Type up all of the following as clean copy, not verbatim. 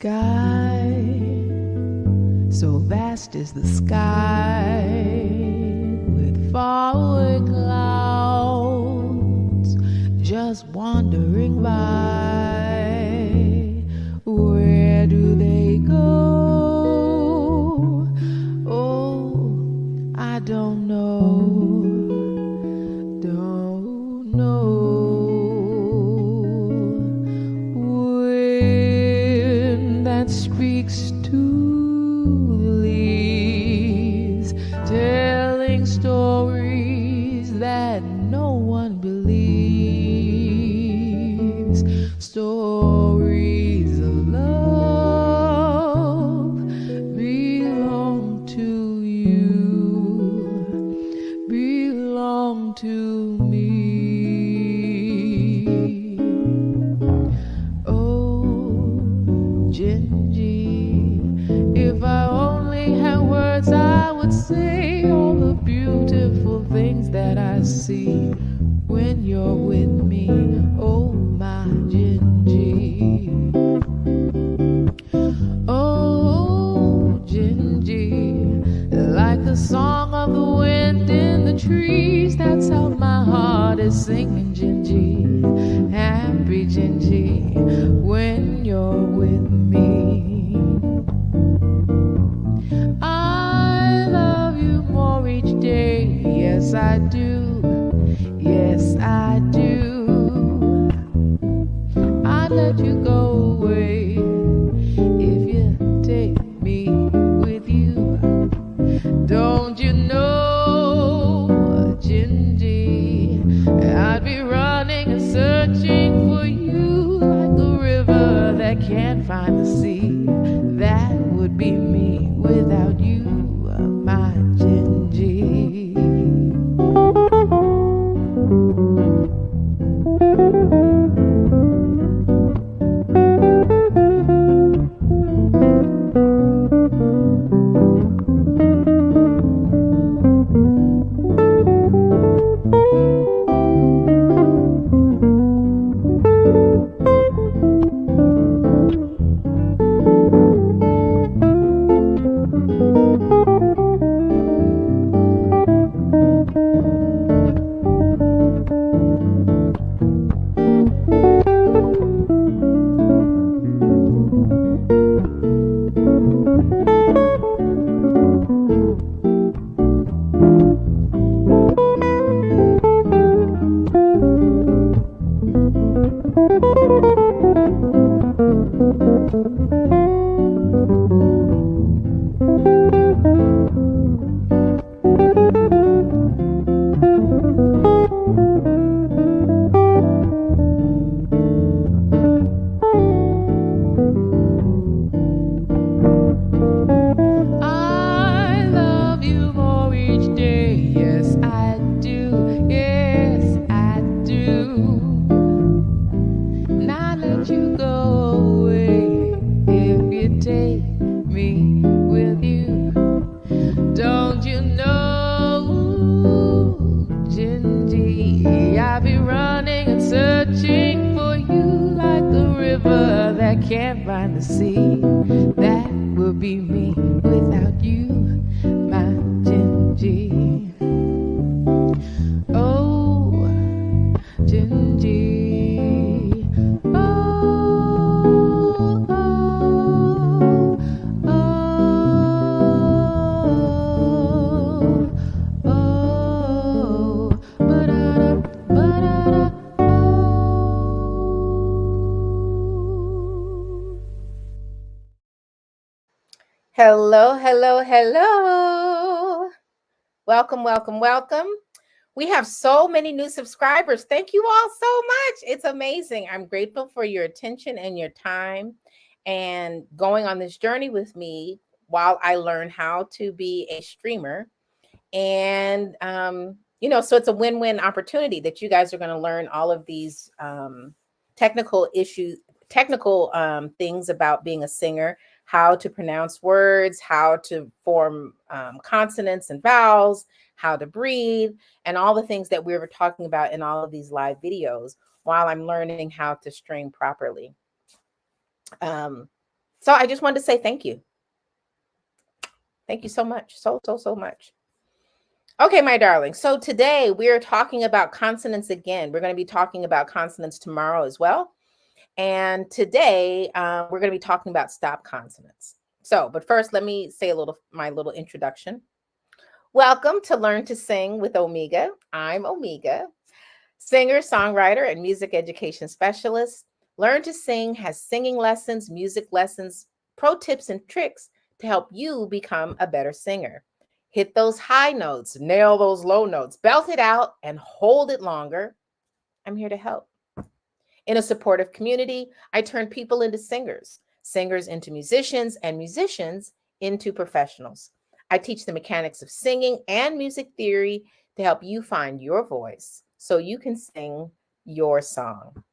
sky, so vast is the sky, with faraway clouds just wandering by. Where do they go? Oh, I don't know. Don't know. Wind that speaks to leaves, telling stories that no one believes. Stories of love belong to you, belong to me. Oh, Gingy, if I only had words, I would say all the beautiful things that I see when you're with me. Oh, my Gingy. Oh, Gingy, like the song of the wind in the trees, that's how my heart is singing, Gingy. Happy Gingy, when you're with me. I love you more each day, yes I do, yes I do. I'd let you go away if you take me with you. Don't you know, Gingy, I'd be running and searching for you like a river that can't find the sea. That would be me without you, my Gingy. Can't find the sea. That would be me without you, my Gingy. Oh, Gingy. Oh, oh, oh, oh, ba-da-da, ba-da-da. Hello, hello, hello. Welcome, welcome, welcome. We have so many new subscribers. Thank you all so much. It's amazing. I'm grateful for your attention and your time and going on this journey with me while I learn how to be a streamer. And, so it's a win-win opportunity that you guys are going to learn all of these technical things about being a singer, how to pronounce words, how to form consonants and vowels, how to breathe, and all the things that we were talking about in all of these live videos while I'm learning how to string properly. So I just wanted to say thank you. Thank you so much. So much. Okay, my darling. So today we're talking about consonants again. We're going to be talking about consonants tomorrow as well. And today we're going to be talking about stop consonants. So, but first, let me say my little introduction. Welcome to Learn to Sing with Omega. I'm Omega, singer, songwriter, and music education specialist. Learn to Sing has singing lessons, music lessons, pro tips, and tricks to help you become a better singer. Hit those high notes, nail those low notes, belt it out, and hold it longer. I'm here to help. In a supportive community, I turn people into singers, singers into musicians, and musicians into professionals. I teach the mechanics of singing and music theory to help you find your voice so you can sing your song.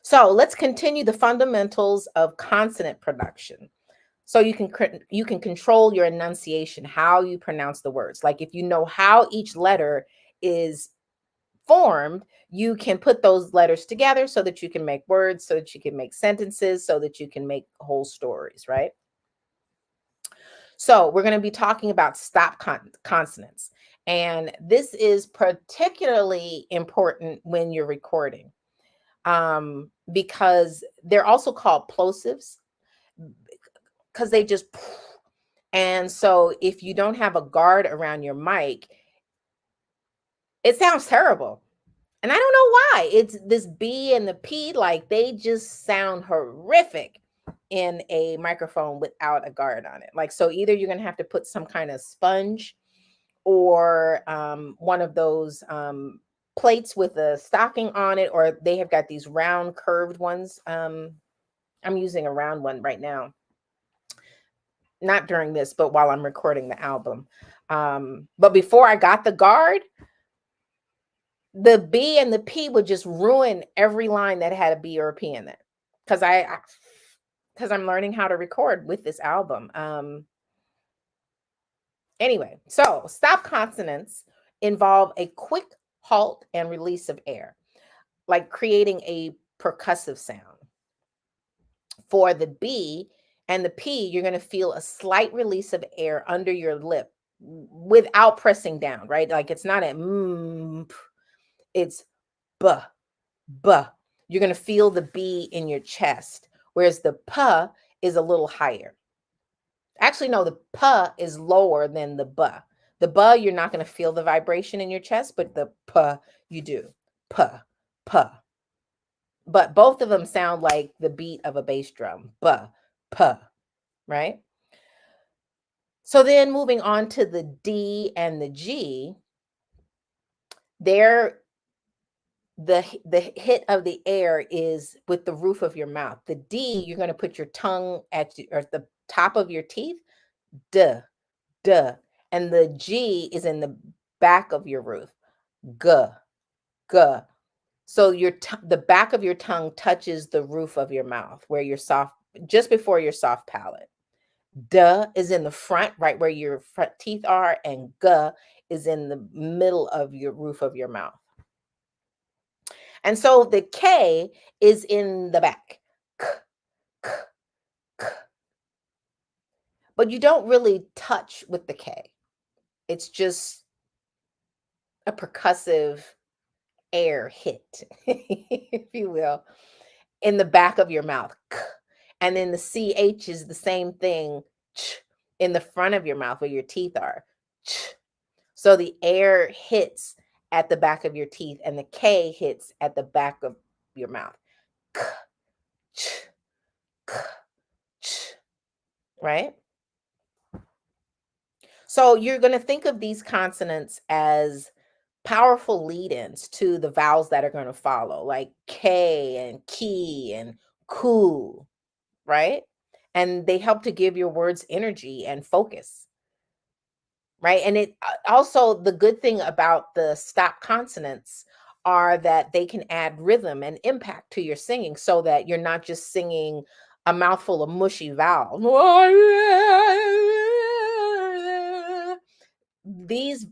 So let's continue the fundamentals of consonant production. So you can control your enunciation, how you pronounce the words. Like if you know how each letter is formed, you can put those letters together so that you can make words, so that you can make sentences, so that you can make whole stories, right? So we're going to be talking about stop consonants. And this is particularly important when you're recording because they're also called plosives because they just, and so if you don't have a guard around your mic, it sounds terrible. And I don't know why. It's this B and the P, like they just sound horrific in a microphone without a guard on it. Like, so either you're going to have to put some kind of sponge or one of those plates with a stocking on it, or they have got these round curved ones. I'm using a round one right now. Not during this, but while I'm recording the album. But before I got the guard, the B and the P would just ruin every line that had a B or a P in it. Because I'm learning how to record with this album. Anyway, so stop consonants involve a quick halt and release of air, like creating a percussive sound. For the B and the P, you're going to feel a slight release of air under your lip without pressing down, right? Like it's not a it's buh, buh. You're going to feel the B in your chest, whereas the P is a little higher. Actually, no, the P is lower than the buh. The buh, you're not going to feel the vibration in your chest, but the P, you do. P, P. But both of them sound like the beat of a bass drum. Buh, P, right? So then moving on to the D and the G, the hit of the air is with the roof of your mouth. The D, you're going to put your tongue at the top of your teeth. Duh, duh. And the G is in the back of your roof. Guh, guh. So the back of your tongue touches the roof of your mouth where your just before your soft palate. Duh is in the front, right where your front teeth are, and guh is in the middle of your roof of your mouth. And so the K is in the back. K, k, k. But you don't really touch with the K. It's just a percussive air hit, if you will, in the back of your mouth. K. And then the CH is the same thing in the front of your mouth where your teeth are. So the air hits at the back of your teeth and the K hits at the back of your mouth. Right? So you're going to think of these consonants as powerful lead-ins to the vowels that are going to follow, like K and key and ku, right? And they help to give your words energy and focus, right? And it also, the good thing about the stop consonants are that they can add rhythm and impact to your singing so that you're not just singing a mouthful of mushy vowels. These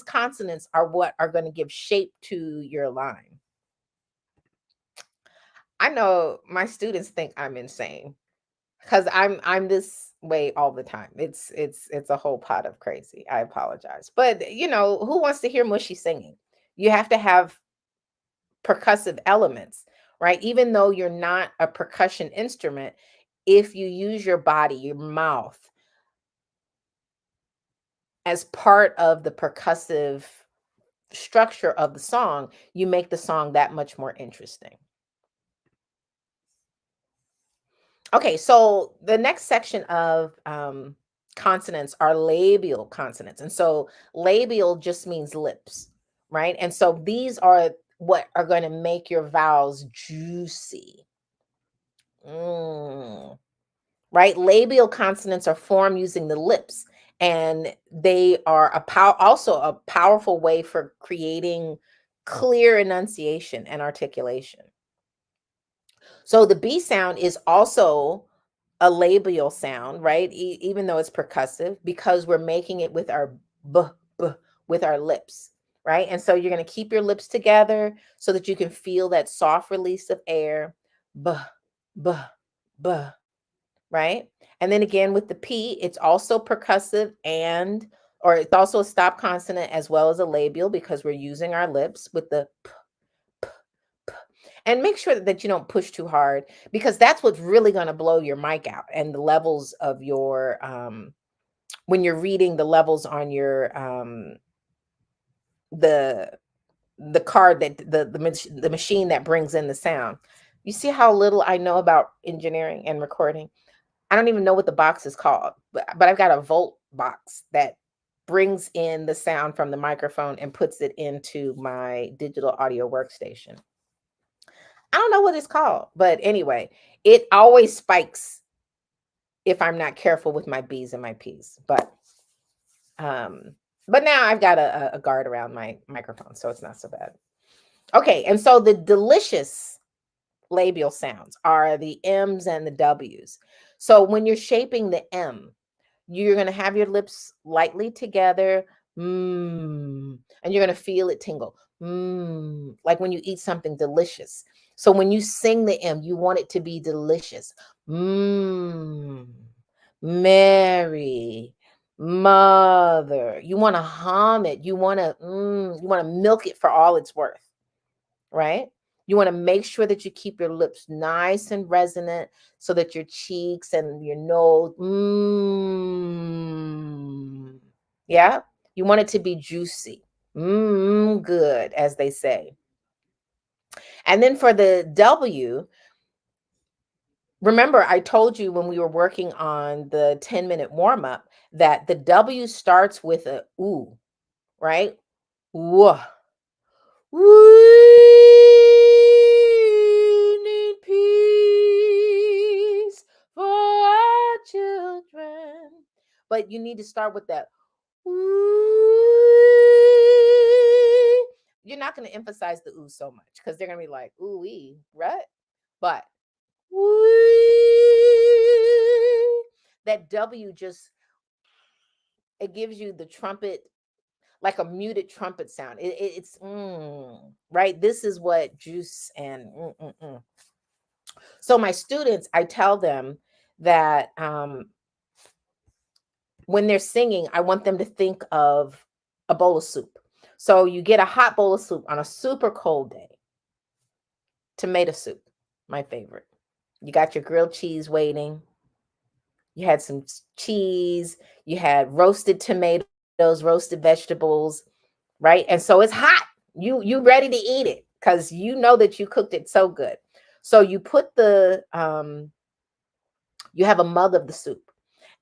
consonants are what are going to give shape to your line. I know my students think I'm insane because I'm this way all the time. It's a whole pot of crazy. I apologize. But you know, who wants to hear mushy singing? You have to have percussive elements, right? Even though you're not a percussion instrument, if you use your body, your mouth, as part of the percussive structure of the song, you make the song that much more interesting. Okay, so the next section of consonants are labial consonants. And so labial just means lips, right? And so these are what are going to make your vowels juicy. Mm, right? Labial consonants are formed using the lips, and they are also a powerful way for creating clear enunciation and articulation. So the B sound is also a labial sound, right? Even though it's percussive, because we're making it with our b with our lips, right? And so you're going to keep your lips together so that you can feel that soft release of air, b b b, right? And then again with the P, it's also percussive and or it's also a stop consonant as well as a labial because we're using our lips with the and make sure that you don't push too hard because that's what's really going to blow your mic out and the levels of your when you're reading the levels on your the the card that the machine that brings in the sound. You see how little I know about engineering and recording? I don't even know what the box is called, but I've got a volt box that brings in the sound from the microphone and puts it into my digital audio workstation. I don't know what it's called, but anyway, it always spikes if I'm not careful with my B's and my P's. Um, but now I've got a guard around my microphone, so it's not so bad. Okay, and so the delicious labial sounds are the M's and the W's. So when you're shaping the M, you're going to have your lips lightly together, and you're going to feel it tingle, like when you eat something delicious. So when you sing the M, you want it to be delicious. Mmm, Mary, mother. You want to hum it. You want to milk it for all it's worth, right? You want to make sure that you keep your lips nice and resonant so that your cheeks and your nose, yeah, you want it to be juicy, good, as they say. And then for the W, remember I told you when we were working on the 10-minute warm up that the W starts with a ooh, right? Whoa. We need peace for our children. But you need to start with that. You're not going to emphasize the ooh so much because they're going to be like, ooh-wee, right? But that W just, it gives you the trumpet like a muted trumpet sound. It's right. This is what juice and So my students, I tell them that when they're singing, I want them to think of a bowl of soup. So you get a hot bowl of soup on a super cold day. Tomato soup, my favorite. You got your grilled cheese waiting. You had some cheese. You had roasted tomatoes, roasted vegetables, right? And so it's hot. You ready to eat it because you know that you cooked it so good. So you put the you have a mug of the soup.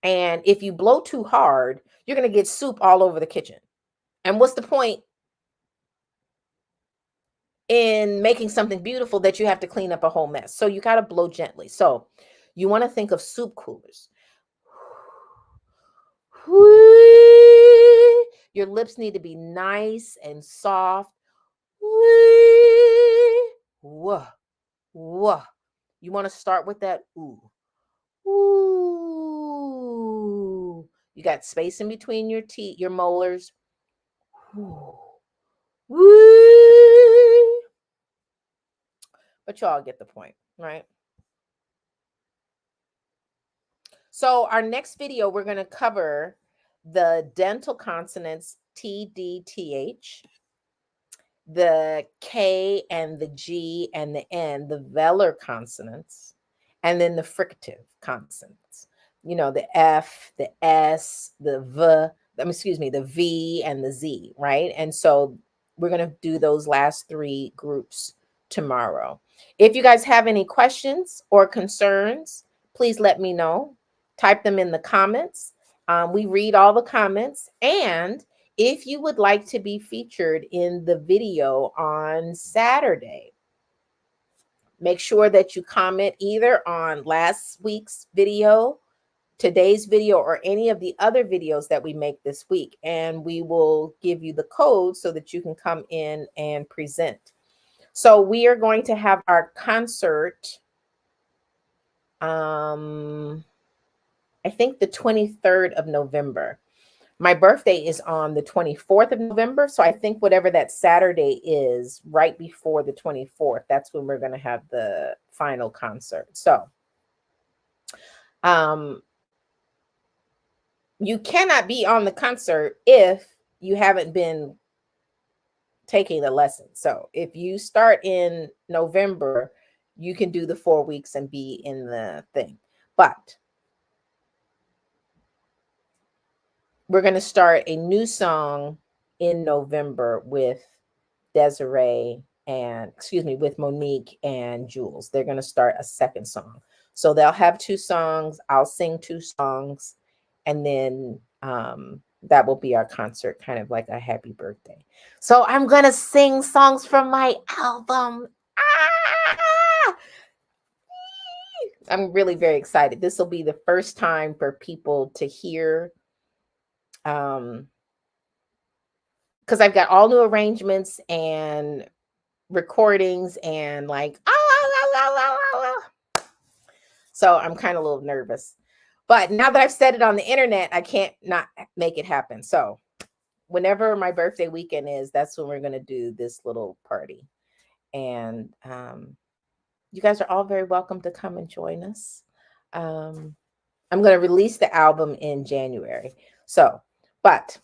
And if you blow too hard, you're gonna get soup all over the kitchen. And what's the point in making something beautiful that you have to clean up a whole mess? So you gotta blow gently. So you want to think of soup coolers. Your lips need to be nice and soft. Whoa, whoa. You want to start with that ooh. Ooh. You got space in between your teeth, your molars. Ooh. Woo. But y'all get the point, right? So our next video, we're going to cover the dental consonants T, D, T, H, the K and the G and the N, the velar consonants, and then the fricative consonants. You know, the F, the S, the the V and the Z, right? And so we're going to do those last three groups tomorrow. If you guys have any questions or concerns, please let me know. Type them in the comments. We read all the comments, and if you would like to be featured in the video on Saturday, make sure that you comment either on last week's video, today's video, or any of the other videos that we make this week, and we will give you the code so that you can come in and present. So we are going to have our concert, I think the 23rd of November. My birthday is on the 24th of November. So I think whatever that Saturday is right before the 24th, that's when we're going to have the final concert. So you cannot be on the concert if you haven't been taking the lesson. So if you start in November, you can do the 4 weeks and be in the thing. But we're going to start a new song in November with with Monique and Jules. They're going to start a second song. So they'll have 2 songs. I'll sing 2 songs. And then that will be our concert, kind of like a happy birthday. So I'm going to sing songs from my album. I'm really very excited. This will be the first time for people to hear because I've got all new arrangements and recordings and like so I'm kind of a little nervous, but now that I've said it on the internet, I can't not make it happen. So whenever my birthday weekend is, that's when we're going to do this little party, and you guys are all very welcome to come and join us. I'm going to release the album in January. So, but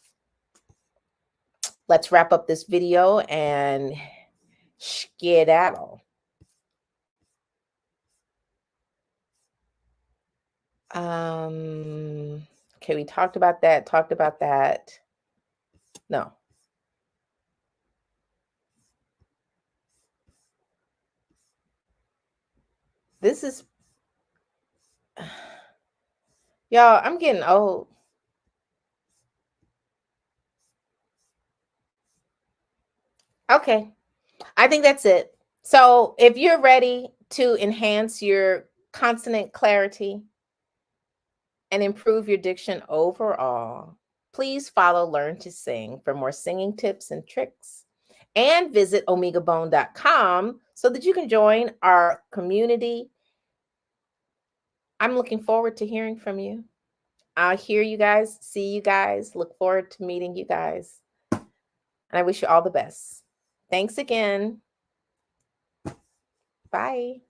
let's wrap up this video and skedaddle. Okay, we talked about that. No. This is, y'all, I'm getting old. Okay, I think that's it. So if you're ready to enhance your consonant clarity and improve your diction overall, please follow Learn to Sing for more singing tips and tricks. And visit omegabone.com so that you can join our community. I'm looking forward to hearing from you. I'll hear you guys, see you guys, look forward to meeting you guys. And I wish you all the best. Thanks again. Bye.